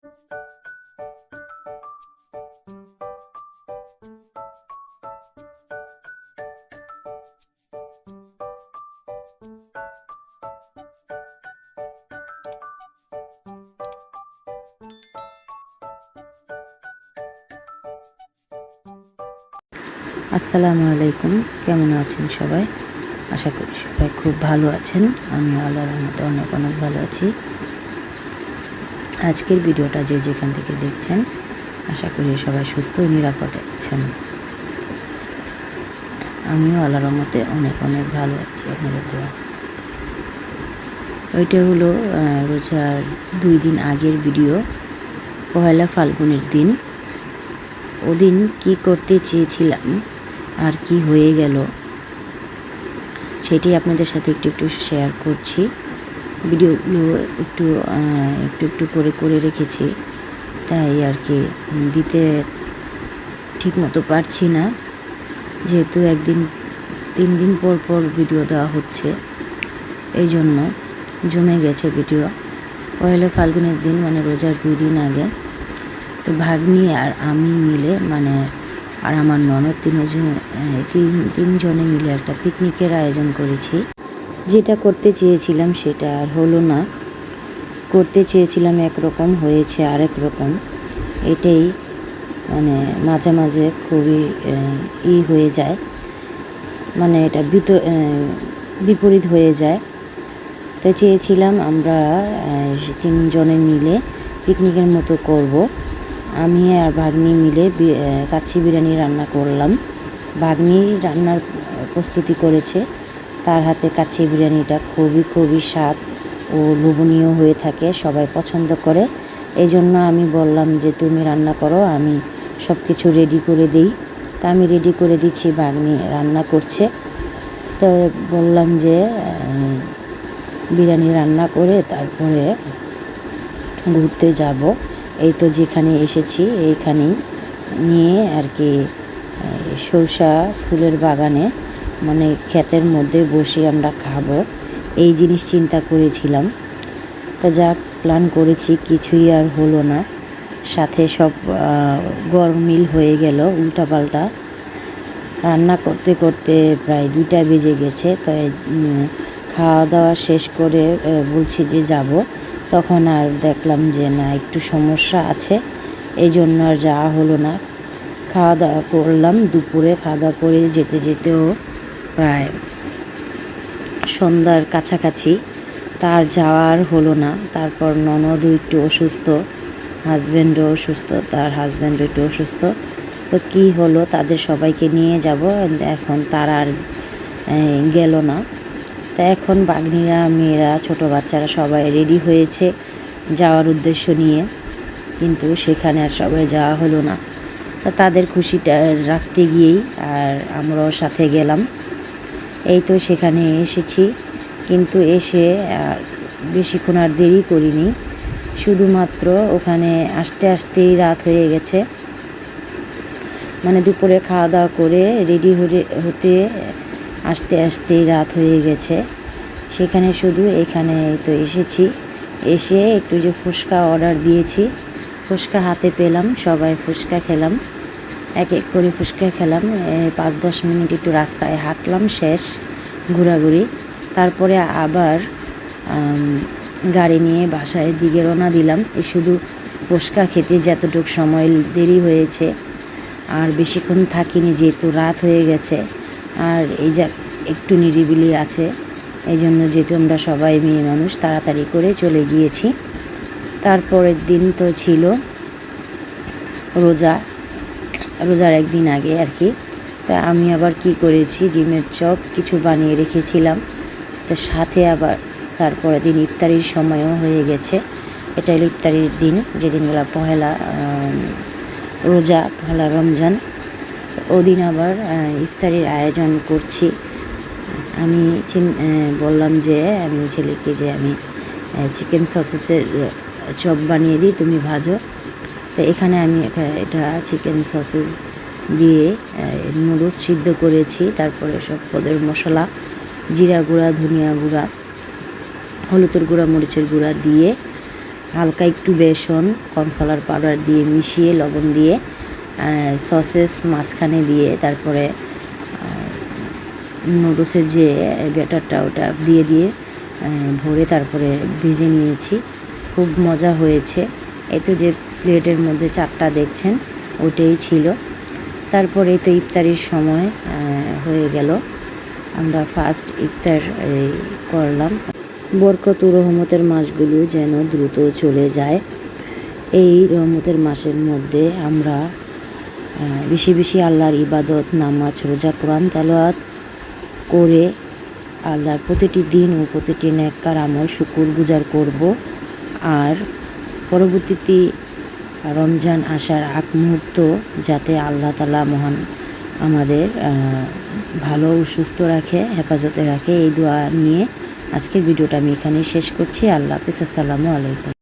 আসসালামু আলাইকুম, কেমন আছেন সবাই? আশা করি সবাই খুব ভালো আছেন। আমি আল্লাহর রহমতে অনেক অনেক ভালো আছি। আজকের ভিডিওটা যে যেখান থেকে দেখছেন, আশা করি সবাই সুস্থ ও নিরাপদে আছেন। আমিও আল্লাহর রহমতে অনেক অনেক ভালো আছি, আপনাদের দোয়া। ওইটা হলো রোজার 2 দিন আগের ভিডিও, পহেলা ফাল্গুনের দিন। ওদিন কি করতে চেয়েছিলাম আর কি হয়ে গেল সেটাই আপনাদের সাথে একটু একটু শেয়ার করছি। ভিডিওগুলো একটু একটু করে রেখেছি, তাই আর কি দিতে ঠিক মতো পারছি না, যেহেতু 3 দিন পর ভিডিও দেওয়া হচ্ছে, এই জন্য জমে গেছে ভিডিও। পয়লা ফাল্গুনের দিন মানে রোজার 2 দিন আগে তো ভাগ্নি আর আমি মিলে আর আমার ননদ তিনজনে মিলে একটা পিকনিকের আয়োজন করেছি। যেটা করতে চেয়েছিলাম সেটা আর হলো না। করতে চেয়েছিলাম একরকম, হয়েছে আরেক রকম। এটাই মাঝে মাঝে খুবই হয়ে যায়, এটা বিপরীত হয়ে যায়। তো চেয়েছিলাম আমরা 3 জনে মিলে পিকনিকের মতো করব। আমি আর ভাগ্নি মিলে কাচ্চি বিরিয়ানি রান্না করলাম। ভাগ্নি রান্নার প্রস্তুতি করেছে, তার হাতে কাচ্চি বিরিয়ানিটা খুবই স্বাদ ও লোভনীয় হয়ে থাকে, সবাই পছন্দ করে। এই জন্য আমি বললাম যে তুমি রান্না করো, আমি সব কিছু রেডি করে দিই। তা আমি রেডি করে দিচ্ছি, ভাগ্নি রান্না করছে। তো বললাম যে বিরিয়ানি রান্না করে তারপরে ঘুরতে যাব। এই তো যেখানে এসেছি এইখানেই নিয়ে আর কি সরষা ফুলের বাগানে ক্ষেতের মধ্যে বসে আমরা খাবো, এই জিনিস চিন্তা করেছিলাম। তা যা প্ল্যান করেছি কিছুই আর হলো না, সাথে সব গরমিল হয়ে গেল, উল্টাপাল্টা। রান্না করতে করতে প্রায় 2টা বেজে গেছে। তাই খাওয়া দাওয়া শেষ করে বলছি যে যাব, তখন আর দেখলাম যে না, একটু সমস্যা আছে, এই জন্য আর যাওয়া হলো না। খাওয়া দাওয়া করলাম, দুপুরে খাওয়া দাওয়া করে যেতেও প্রায় সন্ধ্যার কাছাকাছি, তার যাওয়ার হলো না। তারপর ননদও একটু অসুস্থ, হাজব্যান্ডও অসুস্থ, তার হাজব্যান্ডও একটু অসুস্থ। তো কী হলো, তাদের সবাইকে নিয়ে যাব, এখন তারা আর গেল না। তা এখন বাগ্নিরা, মেয়েরা, ছোটো বাচ্চারা সবাই রেডি হয়েছে যাওয়ার উদ্দেশ্য নিয়ে, কিন্তু সেখানে আর সবাই যাওয়া হলো না। তা তাদের খুশিটা রাখতে গিয়েই আর আমরাও সাথে গেলাম। এই তো সেখানে এসেছি, কিন্তু এসে বেশিক্ষণ আর দেরি করিনি, শুধুমাত্র ওখানে আসতেই রাত হয়ে গেছে। দুপুরে খাওয়া দাওয়া করে রেডি হতে আসতেই রাত হয়ে গেছে। সেখানে শুধু এখানে তো এসেছি, এসে একটু যে ফুচকা অর্ডার দিয়েছি, ফুচকা হাতে পেলাম, সবাই ফুচকা খেলাম, এক করে ফুচকা খেলাম। 5-10 মিনিট একটু রাস্তায় হাঁটলাম, শেষ ঘোরাঘুরি। তারপরে আবার গাড়ি নিয়ে বাসায় দিকে রওনা দিলাম। শুধু ফুচকা খেতে যতটুকু সময় দেরি হয়েছে, আর বেশিক্ষণ থাকিনি, যেহেতু রাত হয়ে গেছে। আর এই যা একটু নিরিবিলি আছে, এই জন্য যেহেতু আমরা সবাই মেয়ে মানুষ, তাড়াতাড়ি করে চলে গিয়েছি। তারপরের দিন তো ছিল রোজার 1 দিন আগে আর কি। তা আমি আবার কি করেছি, ডিমের চপ কিছু বানিয়ে রেখেছিলাম। তো সাথে আবার তারপরের দিন ইফতারির সময়ও হয়ে গেছে। এটা হলো ইফতারির দিন, যেদিনগুলো পহেলা রমজান। ওদিন আবার ইফতারির আয়োজন করছি। আমি বললাম যে আমি ছেলেকে যে আমি চিকেন সসেসের চপ বানিয়ে দিই, তুমি ভাজো। তো এখানে আমি এটা চিকেন সসেস দিয়ে নুডলস সিদ্ধ করেছি। তারপরে সব পদের মশলা, জিরা গুঁড়া, ধনিয়া গুঁড়া, হলুদের গুঁড়া, মরিচের গুঁড়া দিয়ে হালকা একটু বেসন কর্নফ্লাওয়ার পাউডার দিয়ে মিশিয়ে লবণ দিয়ে সসেস মাঝখানে দিয়ে তারপরে নুডলসের যে ব্যাটারটা ওটা দিয়ে ভরে তারপরে ভেজে নিয়েছি। খুব মজা হয়েছে। এই তো যে প্লেটের মধ্যে 4টা দেখছেন ওটাই ছিল। তারপরে তো ইফতারির সময় হয়ে গেল, আমরা ফার্স্ট ইফতার করলাম। বরকত ও রহমতের মাসগুলো যেন দ্রুত চলে যায়। এই রহমতের মাসের মধ্যে আমরা বেশি বেশি আল্লাহর ইবাদত, নামাজ, রোজা, কোরআন তেলাওয়াত করে আল্লাহর প্রতিটি দিন ও প্রতিটি নেককার আমল শুকরগুজার করব। আর পরবর্তীতে রমজান আসার আগ মুহূর্ত যাতে আল্লাহ তাআলা মহান আমাদের ভালো ও সুস্থ রাখে, হেফাজতে রাখে, এই দোয়া নিয়ে আজকের ভিডিওটা আমি এখানেই শেষ করছি। আল্লাহ হাফেজ, আসসালামু আলাইকুম।